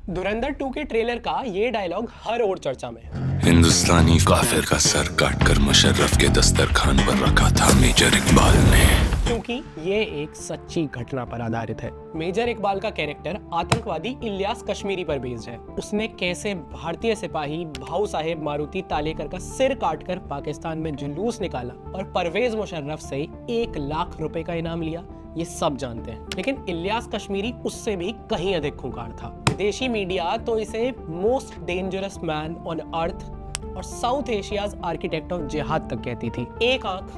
धुरंधर 2 के ट्रेलर का ये डायलॉग हर ओर चर्चा में है। हिंदुस्तानी काफिर का सर काटकर मुशर्रफ के दस्तरखान पर रखा था मेजर इकबाल ने। क्योंकि ये एक सच्ची घटना पर आधारित है। मेजर इकबाल का कैरेक्टर आतंकवादी इलियास कश्मीरी पर बेस्ड है। उसने कैसे भारतीय सिपाही भाऊ साहेब मारुति तालेकर का सिर काटकर पाकिस्तान में जुलूस निकाला और परवेज मुशर्रफ से 1 लाख रुपए का इनाम लिया, ये सब जानते हैं। लेकिन इलियास कश्मीरी उससे भी कहीं अधिक खूंखार था। विदेशी मीडिया तो इसे most dangerous man on earth और साउथ एशियाज आर्किटेक्ट ऑफ जिहाद तक कहती थी। 1 आंख,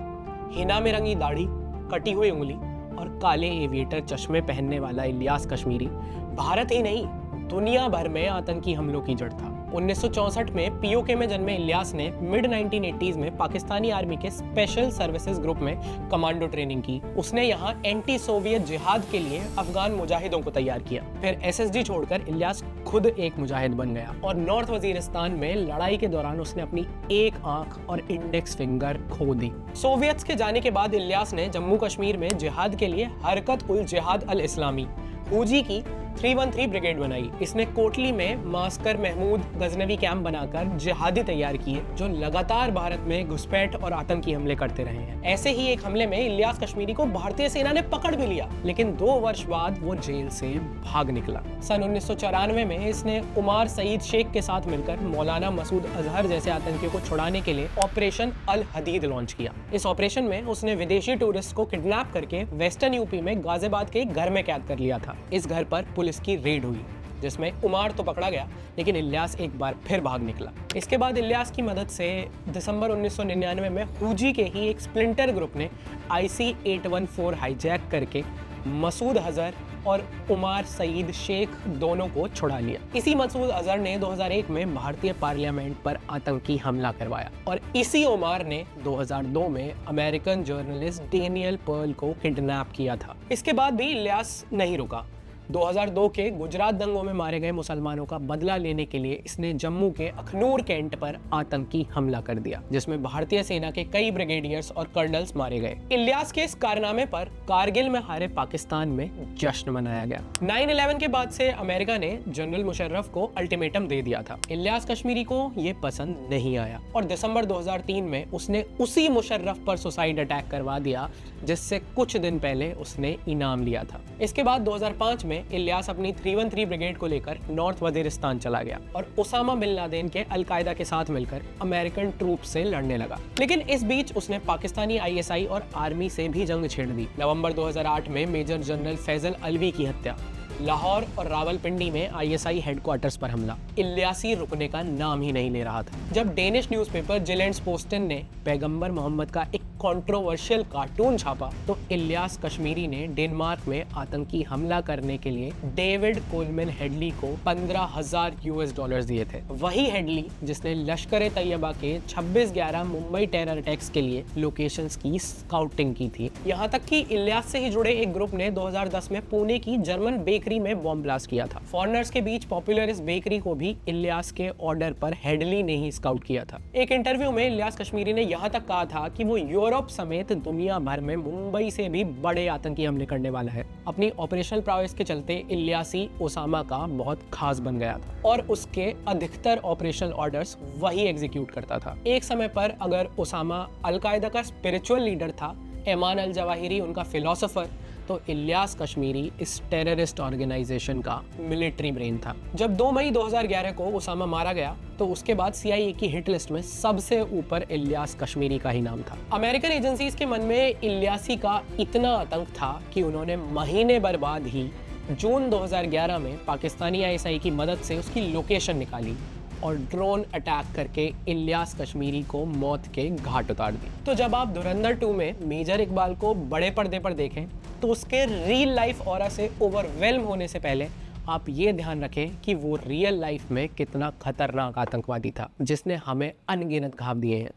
हिना में रंगी दाढ़ी, कटी हुई उंगली और काले एविएटर चश्मे पहनने वाला इलियास कश्मीरी भारत ही नहीं दुनिया भर में आतंकी हमलों की जड़ था। 1964 में पीओके में जन्मे इलियास ने मिड 1980s में पाकिस्तानी आर्मी के स्पेशल सर्विसेज ग्रुप में कमांडो ट्रेनिंग की। उसने यहाँ एंटी सोवियत जिहाद के लिए अफगान मुजाहिदों को तैयार किया। फिर एसएसडी छोड़कर इलियास खुद एक मुजाहिद बन गया और नॉर्थ वजीरिस्तान में लड़ाई के दौरान उसने अपनी 1 आंख और इंडेक्स फिंगर खो दी। सोवियत्स के जाने के बाद इलियास ने जम्मू कश्मीर में जिहाद के लिए हरकत उल जिहाद अल इस्लामी हुजी की 313 ब्रिगेड बनाई। इसने कोटली में मास्कर महमूद गजनवी कैंप बनाकर जिहादी तैयार किए जो लगातार भारत में घुसपैठ और आतंकी हमले करते रहे हैं। ऐसे ही एक हमले में इलियास कश्मीरी को भारतीय सेना ने पकड़ भी लिया, लेकिन 2 वर्ष बाद वो जेल से भाग निकला। सन 1994 में इसने उमर सईद शेख के साथ मिलकर मौलाना मसूद अजहर जैसे आतंकियों को छुड़ाने के लिए ऑपरेशन अल हदीद लॉन्च किया। इस ऑपरेशन में उसने विदेशी टूरिस्ट को किडनैप करके वेस्टर्न यूपी में गाजियाबाद के घर में कैद कर लिया था। इस घर पर पुलिस की रेड हुई जिसमें उमर तो पकड़ा गया, लेकिन इलियास एक बार फिर भाग निकला। इसके बाद इलियास की मदद से दिसंबर 1999 में हुजी के ही एक स्प्लिंटर ग्रुप ने IC-814 हाईजैक करके मसूद अजहर और उमर सईद शेख दोनों को छुड़ा लिया। इसी मसूद अजहर ने 2001 में भारतीय पार्लियामेंट पर आतंकी हमला करवाया और इसी उमर ने 2002 में अमेरिकन जर्नलिस्ट डेनियल पर्ल को किडनैप किया था। इसके बाद भी इलियास नहीं रुका। 2002 के गुजरात दंगों में मारे गए मुसलमानों का बदला लेने के लिए इसने जम्मू के अखनूर कैंट पर आतंकी हमला कर दिया, जिसमें भारतीय सेना के कई ब्रिगेडियर्स और कर्नल्स मारे गए। इलियास के इस कारनामे पर कारगिल में हारे पाकिस्तान में जश्न मनाया गया। 9/11 के बाद से अमेरिका ने जनरल मुशर्रफ को अल्टीमेटम दे दिया था। इलियास कश्मीरी को ये पसंद नहीं आया और दिसंबर 2003 में उसने उसी मुशर्रफ पर सुसाइड अटैक करवा दिया जिससे कुछ दिन पहले उसने इनाम लिया था। इसके बाद 2005 में इलियास अपनी 313 ब्रिगेड को लेकर नॉर्थ वजीरिस्तान चला गया और ओसामा बिन लादेन के अलकायदा के साथ मिलकर अमेरिकन ट्रूप से लड़ने लगा। लेकिन इस बीच उसने पाकिस्तानी ISI और आर्मी से भी जंग छेड़ दी। नवंबर 2008 में मेजर जनरल फैजल अलवी की हत्या, लाहौर और रावलपिंडी में ISI हेडक्वार्टर्स पर हमला। इलियासी रुकने का नाम ही नहीं ले रहा था। जब डेनिश न्यूज़पेपर जिलेंड्सपोस्टन ने पैगंबर मोहम्मद का एक कंट्रोवर्शियल कार्टून छापा तो इलियास कश्मीरी ने डेनमार्क में आतंकी हमला करने के लिए डेविड कोलमैन हेडली को $15,000 दिए थे। वही हेडली जिसने लश्कर-ए-तैयबा के 26/11 मुंबई टेरर अटैक्स के लिए लोकेशंस की स्काउटिंग की थी। यहाँ तक कि इलियास से ही जुड़े एक ग्रुप ने 2010 में पुणे की जर्मन बेकरी में बॉम्ब ब्लास्ट किया था। फॉरेनर्स के बीच पॉपुलर इस बेकरी को भी इलियास के ऑर्डर पर हेडली ने ही स्काउट किया था। एक इंटरव्यू में इलियास कश्मीरी ने यहाँ तक कहा था कि वो यूरोप समेत दुनिया भर में मुंबई से भी बड़े आतंकी हमले करने वाला है। अपनी ऑपरेशनल प्रावेस के चलते इलियासी ओसामा का बहुत खास बन गया था और उसके अधिकतर ऑपरेशनल ऑर्डर्स वही एग्जीक्यूट करता था। एक समय पर अगर ओसामा अलकायदा का स्पिरिचुअल लीडर था, एमान अल जवाहिरी उनका फिलोसोफर, तो इलियास कश्मीरी इस टेररिस्ट ऑर्गेनाइजेशन का मिलिट्री ब्रेन था। जब 2 मई 2011 को ओसामा मारा गया तो उसके बाद CIA की हिट लिस्ट में सबसे ऊपर इलियास कश्मीरी का ही नाम था। अमेरिकन एजेंसीज के मन में इलियासी का इतना आतंक था कि उन्होंने महीने भर बाद ही जून 2011 में पाकिस्तानी ISI की मदद से उसकी लोकेशन निकाली और ड्रोन अटैक करके इलियास कश्मीरी को मौत के घाट उतार दी। तो जब आप धुरंधर 2 में मेजर इकबाल को बड़े पर्दे पर देखें तो उसके रियल लाइफ ऑरा से ओवरवेल्म होने से पहले आप ये ध्यान रखें कि वो रियल लाइफ में कितना खतरनाक आतंकवादी था जिसने हमें अनगिनत घाव दिए हैं।